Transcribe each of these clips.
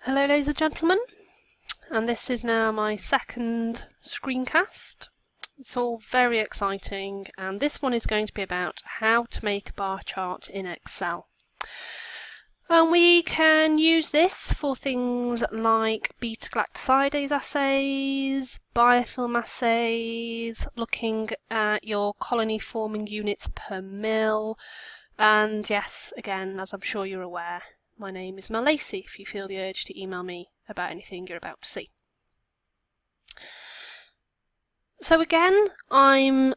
Hello ladies and gentlemen, and this is now my second screencast. It's all very exciting, and this one is going to be about how to make a bar chart in Excel. And we can use this for things like beta-galactosidase assays, biofilm assays, looking at your colony forming units per mil, and yes, again, as I'm sure you're aware, my name is Mel Lacey if you feel the urge to email me about anything you're about to see. So again, I'm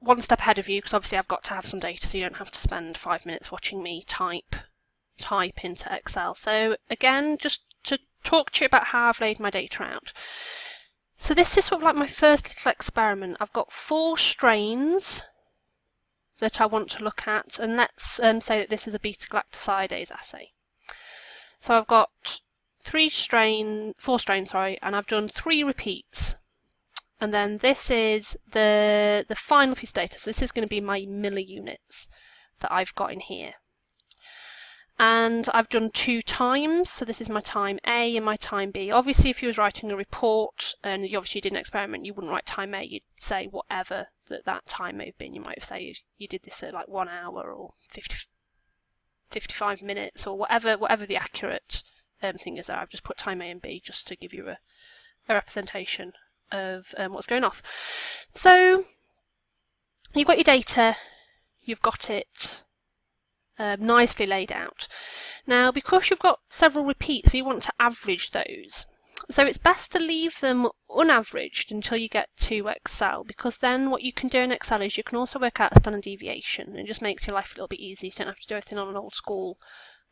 one step ahead of you because obviously I've got to have some data, so you don't have to spend 5 minutes watching me type into Excel. So again, just to talk to you about how I've laid my data out. So this is sort of like my first little experiment. I've got 4 strains that I want to look at, and let's say that this is a beta-galactosidase assay. So I've got 4 strains, and I've done 3 repeats. And then this is the final piece of data. So this is going to be my milliunits that I've got in here. And I've done 2 times, so this is my time A and my time B. Obviously, if you was writing a report and you obviously did an experiment, you wouldn't write time A, you'd say whatever that time may have been. You might have said you did this at like 1 hour or 55 minutes or whatever the accurate thing is there. I've just put time A and B just to give you a representation of what's going off. So you've got your data, you've got it nicely laid out. Now, because you've got several repeats, we want to average those. So it's best to leave them unaveraged until you get to Excel, because then what you can do in Excel is you can also work out a standard deviation, and it just makes your life a little bit easier. You don't have to do everything on an old school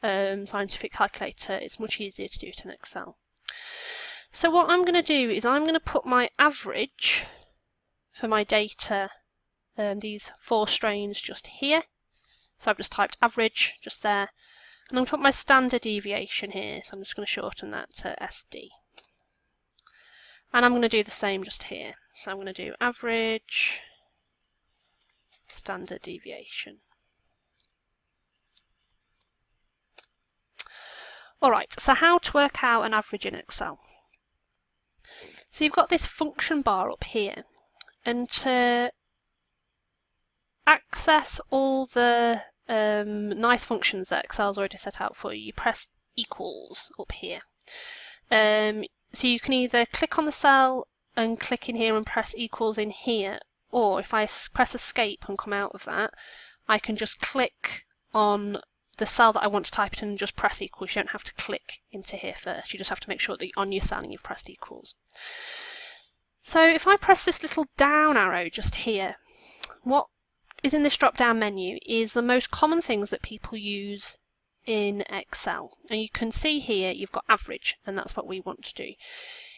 scientific calculator. It's much easier to do it in Excel. So what I'm going to do is I'm going to put my average for my data, these 4 strains just here. So I've just typed average just there, and I'm going to put my standard deviation here, so I'm just going to shorten that to SD. And I'm going to do the same just here. So I'm going to do average, standard deviation. Alright, so how to work out an average in Excel. So you've got this function bar up here, and to access all the nice functions that Excel's already set out for you, you press equals up here. So you can either click on the cell and click in here and press equals in here, or if I press escape and come out of that, I can just click on the cell that I want to type it in and just press equals. You don't have to click into here first, you just have to make sure that on your cell you've pressed equals. So if I press this little down arrow just here, what is in this drop down menu is the most common things that people use in Excel, and you can see here you've got average, and that's what we want to do.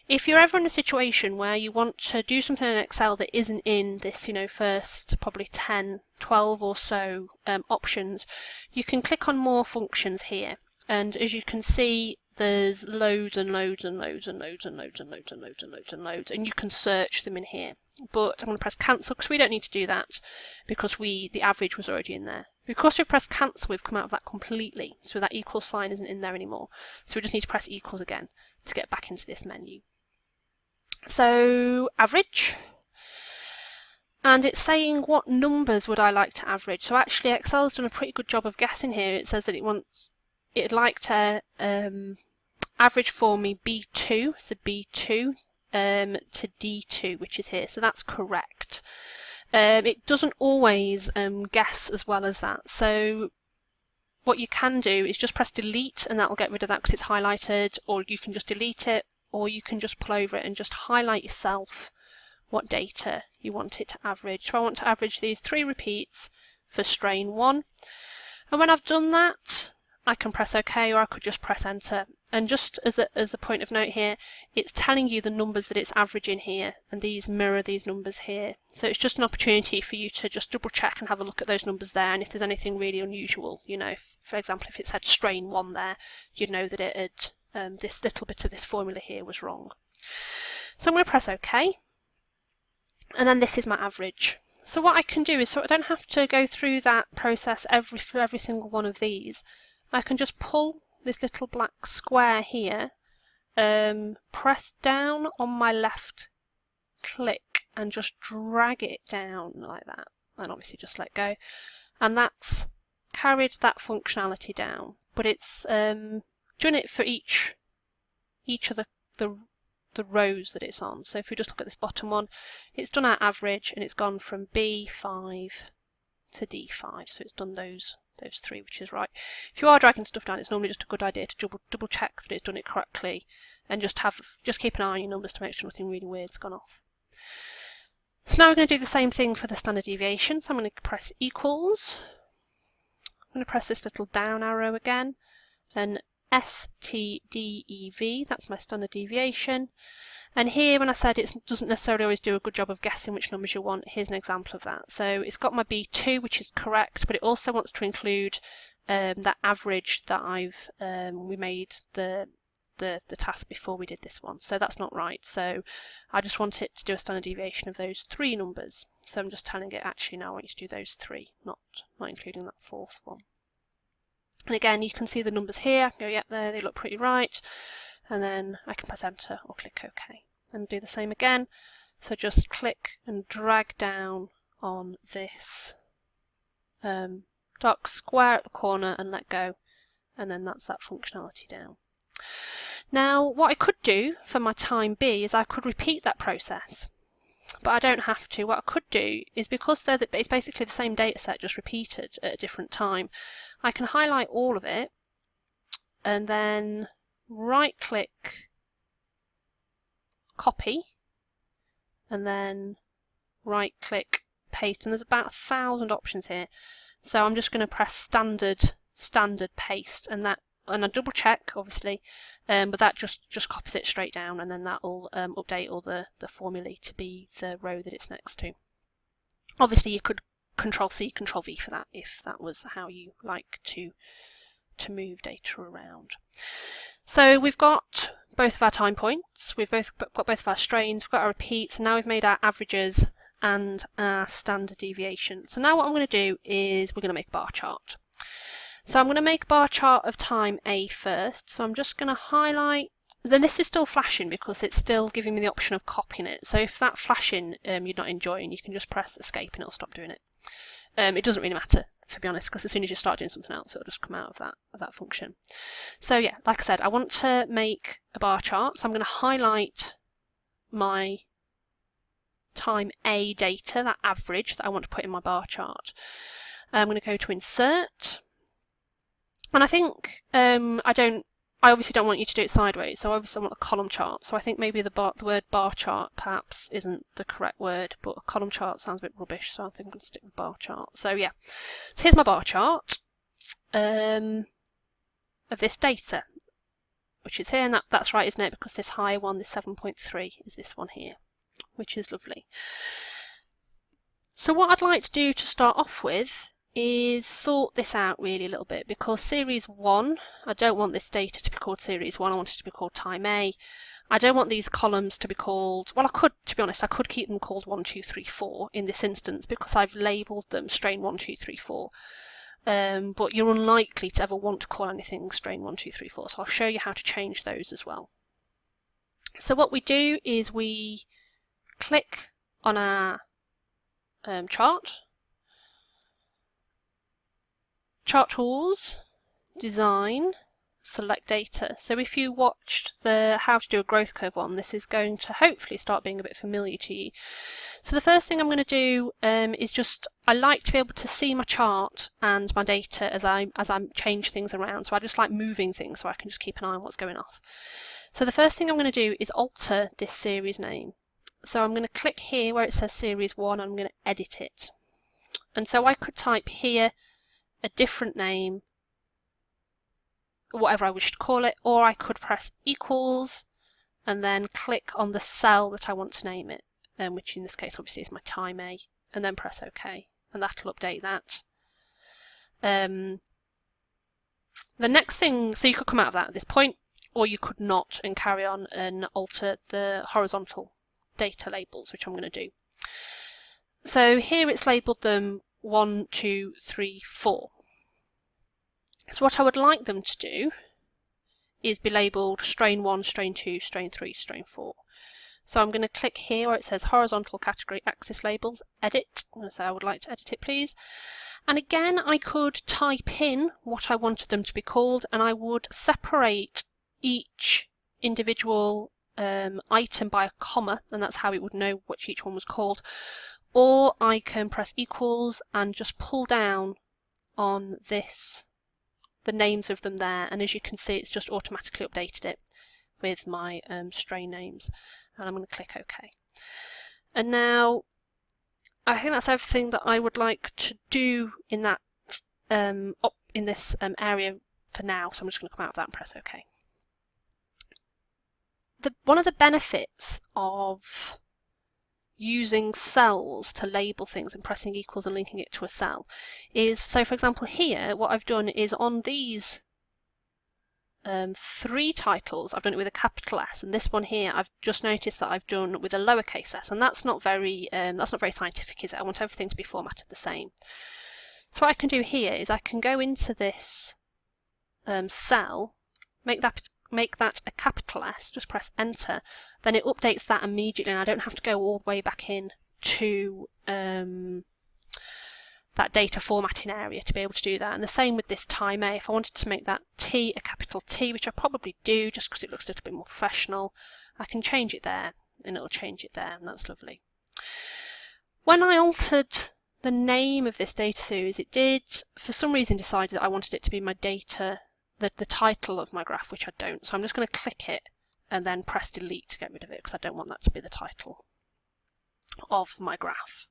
If you're ever in a situation where you want to do something in Excel that isn't in this, first probably 10, 12 or so options, you can click on more functions here, and as you can see there's loads and loads and loads and loads and loads and loads and loads and loads and loads, and you can search them in here. But I'm going to press cancel because we don't need to do that because the average was already in there. Because we've pressed cancel, we've come out of that completely, so that equal sign isn't in there anymore. So we just need to press equals again to get back into this menu. So average, and it's saying what numbers would I like to average. So actually Excel's done a pretty good job of guessing here. It says that it'd like to average for me B2, so B2 to D2, which is here, so that's correct. It doesn't always guess as well as that, so what you can do is just press delete and that'll get rid of that because it's highlighted, or you can just delete it, or you can just pull over it and just highlight yourself what data you want it to average. So I want to average these 3 repeats for strain 1, and when I've done that I can press OK, or I could just press enter. And just as a point of note here, it's telling you the numbers that it's averaging here, and these mirror these numbers here. So it's just an opportunity for you to just double check and have a look at those numbers there, and if there's anything really unusual, for example, if it said strain 1 there, you'd know that it had this little bit of this formula here was wrong. So I'm going to press OK, and then this is my average. So what I can do is, so I don't have to go through that process for every single one of these, I can just pull this little black square here, press down on my left click and just drag it down like that, and obviously just let go, and that's carried that functionality down, but it's done it for each of the rows that it's on. So if we just look at this bottom one, it's done our average and it's gone from B5 to D5, so it's done those three, which is right. If you are dragging stuff down, it's normally just a good idea to double check that it's done it correctly, and just keep an eye on your numbers to make sure nothing really weird's gone off. So now we're going to do the same thing for the standard deviation. So I'm going to press equals. I'm going to press this little down arrow again, and STDEV, that's my standard deviation. And here, when I said it doesn't necessarily always do a good job of guessing which numbers you want, here's an example of that. So it's got my B2, which is correct, but it also wants to include that average that we made the task before we did this one. So that's not right. So I just want it to do a standard deviation of those 3 numbers. So I'm just telling it, actually, now I want you to do those 3, not including that 4th one. And again, you can see the numbers here. I can go, yep, there, they look pretty right. And then I can press enter or click OK. And do the same again. So just click and drag down on this dark square at the corner and let go. And then that's that functionality down. Now, what I could do for my time B is I could repeat that process. But I don't have to. What I could do is, because it's basically the same data set just repeated at a different time, I can highlight all of it and then right click, copy, and then right click, paste, and there's about 1,000 options here. So I'm just going to press standard paste, and I double check obviously, but that just copies it straight down, and then that will update all the formulae to be the row that it's next to. Obviously you could Control-C, Control-V for that if that was how you like to move data around. So we've got both of our time points, we've got both of our strains, we've got our repeats, and now we've made our averages and our standard deviation. So now what I'm going to do is we're going to make a bar chart. So I'm going to make a bar chart of time A first. So I'm just going to highlight, then this is still flashing because it's still giving me the option of copying it. So if that flashing you're not enjoying, you can just press escape and it'll stop doing it. It doesn't really matter, to be honest, because as soon as you start doing something else, it'll just come out of that function. So yeah, like I said, I want to make a bar chart. So I'm going to highlight my time A data, that average that I want to put in my bar chart. I'm going to go to insert. And I think I obviously don't want you to do it sideways, so obviously I want a column chart. So I think maybe the word bar chart perhaps isn't the correct word, but a column chart sounds a bit rubbish, so I think I'm going to stick with bar chart. So yeah, so here's my bar chart of this data, which is here, and that's right, isn't it? Because this higher one, this 7.3, is this one here, which is lovely. So what I'd like to do to start off with is sort this out really a little bit, because series 1, I don't want this data to be called series 1, I want it to be called time A. I don't want these columns to be called, well, I could, to be honest, I could keep them called 1, 2, 3, 4 in this instance because I've labelled them strain 1, 2, 3, 4. But you're unlikely to ever want to call anything strain 1, 2, 3, 4, so I'll show you how to change those as well. So what we do is we click on our chart tools, design, select data. So if you watched the how to do a growth curve one, this is going to hopefully start being a bit familiar to you. So the first thing I'm going to do is I like to be able to see my chart and my data as I change things around. So I just like moving things so I can just keep an eye on what's going off. So the first thing I'm going to do is alter this series name. So I'm going to click here where it says series 1, and I'm going to edit it. And so I could type here a different name, whatever I wish to call it, or I could press equals and then click on the cell that I want to name it, which in this case obviously is my time A, and then press OK, and that'll update that. The next thing, so you could come out of that at this point, or you could not and carry on and alter the horizontal data labels, which I'm going to do. So here it's labelled them 1, 2, 3, 4. So what I would like them to do is be labelled strain 1, strain 2, strain 3, strain 4. So I'm going to click here where it says horizontal category axis labels, edit. I'm going to say I would like to edit it please. And again, I could type in what I wanted them to be called, and I would separate each individual item by a comma, and that's how it would know which each one was called. Or I can press equals and just pull down on this, the names of them there, and as you can see it's just automatically updated it with my strain names, and I'm going to click OK. And now I think that's everything that I would like to do in that in this area for now, so I'm just going to come out of that and press OK. One of the benefits of using cells to label things and pressing equals and linking it to a cell is, so for example here, what I've done is on these 3 titles, I've done it with a capital S, and this one here I've just noticed that I've done with a lowercase s, and that's not very scientific, is it? I want everything to be formatted the same. So what I can do here is I can go into this cell, make that a capital S, just press enter, then it updates that immediately and I don't have to go all the way back in to that data formatting area to be able to do that. And the same with this time A. If I wanted to make that T a capital T, which I probably do just because it looks a little bit more professional, I can change it there and it'll change it there, and that's lovely. When I altered the name of this data series, it did for some reason decide that I wanted it to be my data, the title of my graph, which I don't. So I'm just going to click it and then press delete to get rid of it because I don't want that to be the title of my graph.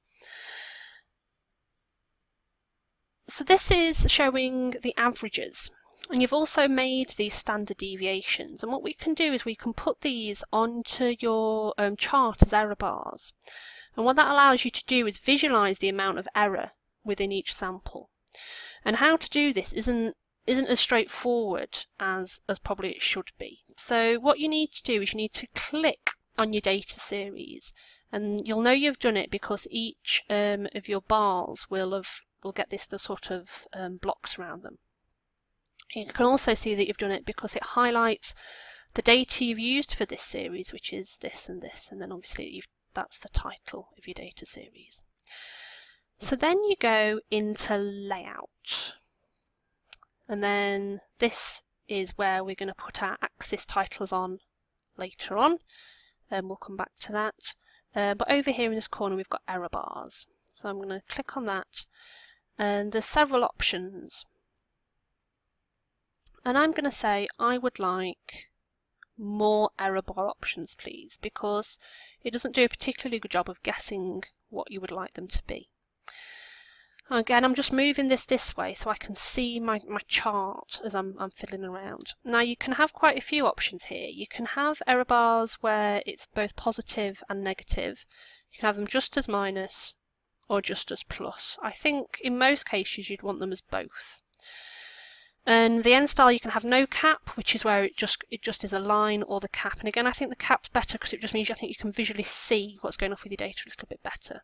So this is showing the averages, and you've also made these standard deviations, and what we can do is we can put these onto your chart as error bars, and what that allows you to do is visualize the amount of error within each sample. And how to do this isn't as straightforward as probably it should be. So what you need to do is you need to click on your data series, and you'll know you've done it because each of your bars will get this sort of blocks around them. You can also see that you've done it because it highlights the data you've used for this series, which is this, and then obviously that's the title of your data series. So then you go into layout, and then this is where we're going to put our axis titles on later on, and we'll come back to that. But over here in this corner we've got error bars, so I'm going to click on that, and there's several options, and I'm going to say I would like more error bar options please, because it doesn't do a particularly good job of guessing what you would like them to be. Again, I'm just moving this way so I can see my chart as I'm fiddling around. Now you can have quite a few options here. You can have error bars where it's both positive and negative. You can have them just as minus or just as plus. I think in most cases you'd want them as both. And the end style you can have no cap, which is where it just is a line, or the cap. And again, I think the cap's better because it just means I think you can visually see what's going on with your data a little bit better.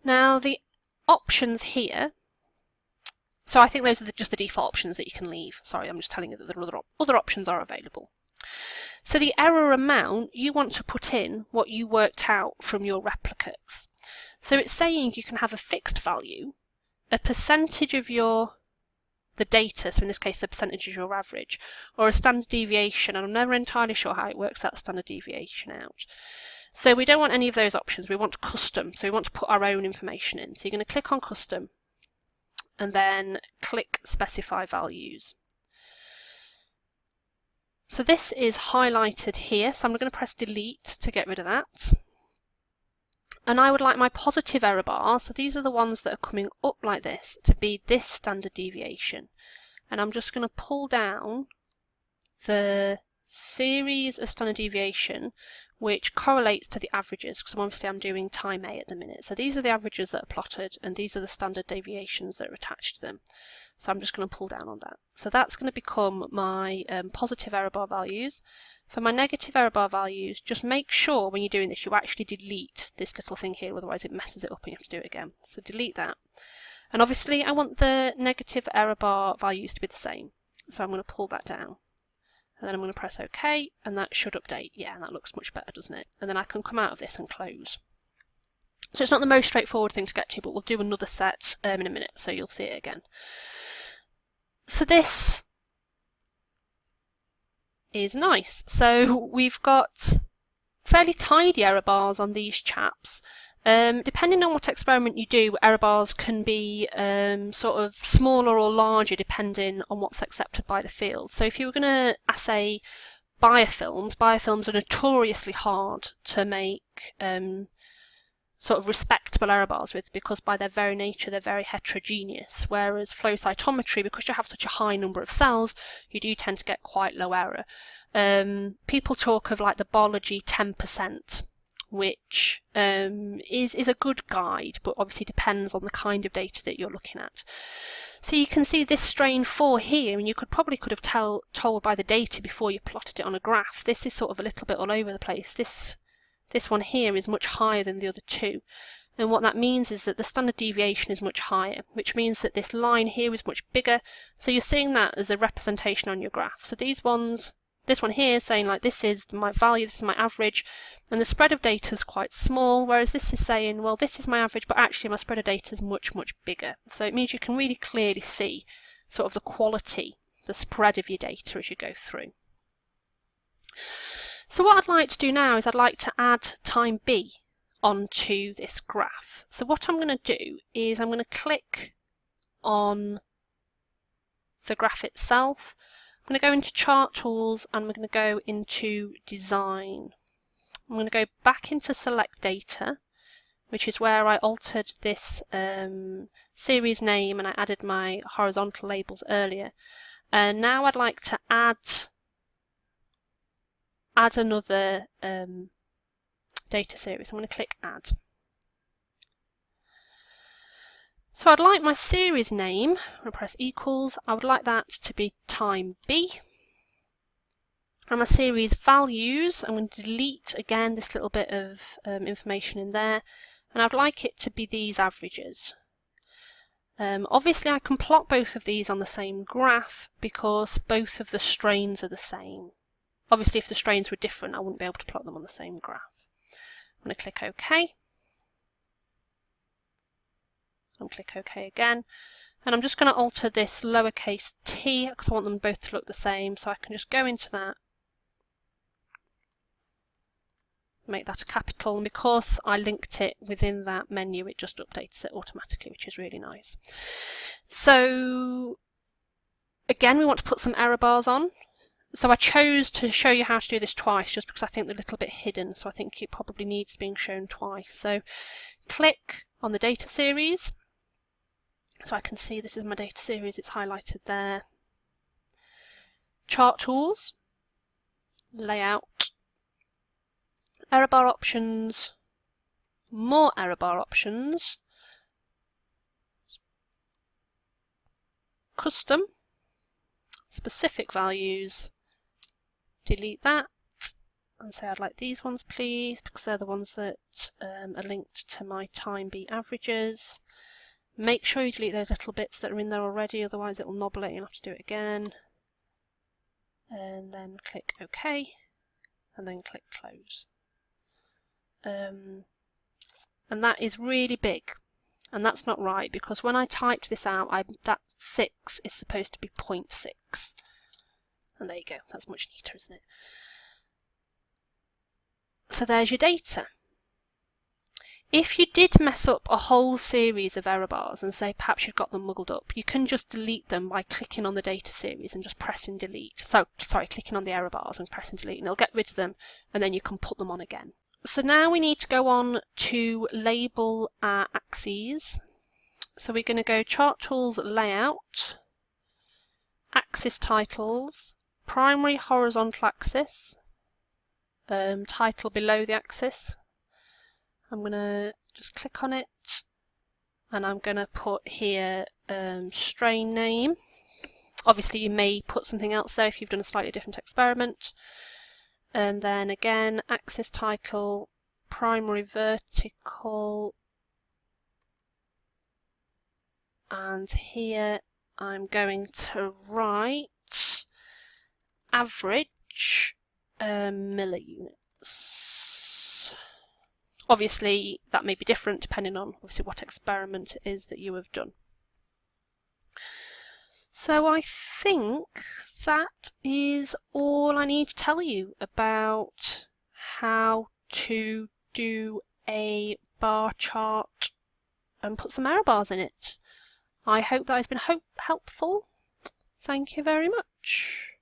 Now the options here, so I think those are just the default options that you can leave. Sorry, I'm just telling you that there are other options are available. So the error amount, you want to put in what you worked out from your replicates. So it's saying you can have a fixed value, a percentage of the data, so in this case the percentage of your average, or a standard deviation, and I'm never entirely sure how it works that standard deviation out. So we don't want any of those options, we want custom, so we want to put our own information in. So you're going to click on custom and then click specify values. So this is highlighted here, so I'm going to press delete to get rid of that. And I would like my positive error bars, so these are the ones that are coming up like this, to be this standard deviation. And I'm just going to pull down the series of standard deviation which correlates to the averages, because obviously I'm doing time A at the minute. So these are the averages that are plotted, and these are the standard deviations that are attached to them. So I'm just going to pull down on that. So that's going to become my positive error bar values. For my negative error bar values, just make sure when you're doing this you actually delete this little thing here, otherwise it messes it up and you have to do it again. So delete that. And obviously I want the negative error bar values to be the same. So I'm going to pull that down. And then I'm going to press OK, and that should update. Yeah, and that looks much better, doesn't it? And then I can come out of this and close. So it's not the most straightforward thing to get to, but we'll do another set in a minute, so you'll see it again. So this is nice. So we've got fairly tidy error bars on these chaps. Depending on what experiment you do, error bars can be sort of smaller or larger depending on what's accepted by the field. So if you were going to assay biofilms are notoriously hard to make sort of respectable error bars with, because by their very nature they're very heterogeneous, whereas flow cytometry, because you have such a high number of cells, you do tend to get quite low error. People talk of like the biology 10%, which is a good guide, but obviously depends on the kind of data that you're looking at. So you can see this strain 4 here, and you could have told by the data before you plotted it on a graph. This is sort of a little bit all over the place. This one here is much higher than the other two. And what that means is that the standard deviation is much higher, which means that this line here is much bigger. So you're seeing that as a representation on your graph. So these ones, this one here is saying like this is my value, this is my average, and the spread of data is quite small, whereas this is saying, well, this is my average, but actually my spread of data is much, much bigger. So it means you can really clearly see sort of the quality, the spread of your data as you go through. So what I'd like to do now is I'd like to add time B onto this graph. So what I'm going to do is I'm going to click on the graph itself. I'm going to go into Chart Tools and we're going to go into Design. I'm going to go back into Select Data, which is where I altered this series name and I added my horizontal labels earlier. And now I'd like to add another data series. I'm going to click Add. So I'd like my series name, I'm going to press equals, I would like that to be time B. And my series values, I'm going to delete again this little bit of information in there, and I'd like it to be these averages. Obviously I can plot both of these on the same graph because both of the strains are the same. Obviously if the strains were different I wouldn't be able to plot them on the same graph. I'm going to click OK. And click OK again. And I'm just going to alter this lowercase t because I want them both to look the same, so I can just go into that, make that a capital, and because I linked it within that menu it just updates it automatically, which is really nice. So again we want to put some error bars on. So I chose to show you how to do this twice just because I think they're a little bit hidden, so I think it probably needs being shown twice. So click on the data series, so I can see this is my data series, it's highlighted there. Chart Tools, Layout, Error bar options, more error bar options, Custom, Specific Values, delete that, and say I'd like these ones please, because they're the ones that are linked to my time B averages. Make sure you delete those little bits that are in there already, otherwise it will nobble it, you'll have to do it again. And then click OK, and then click Close. And that is really big, and that's not right, because when I typed this out, that 6 is supposed to be 0.6. And there you go, that's much neater, isn't it? So there's your data. If you did mess up a whole series of error bars and say perhaps you've got them muggled up, you can just delete them by clicking on the data series and just pressing delete. So, sorry, clicking on the error bars and pressing delete, and it'll get rid of them, and then you can put them on again. So now we need to go on to label our axes. So we're going to go Chart Tools, Layout, Axis Titles, Primary Horizontal Axis, title below the axis. I'm going to just click on it, and I'm going to put here strain name. Obviously you may put something else there if you've done a slightly different experiment. And then again, axis title, primary vertical, and here I'm going to write average milliunits. Obviously, that may be different depending on obviously what experiment it is that you have done. So I think that is all I need to tell you about how to do a bar chart and put some error bars in it. I hope that has been helpful. Thank you very much.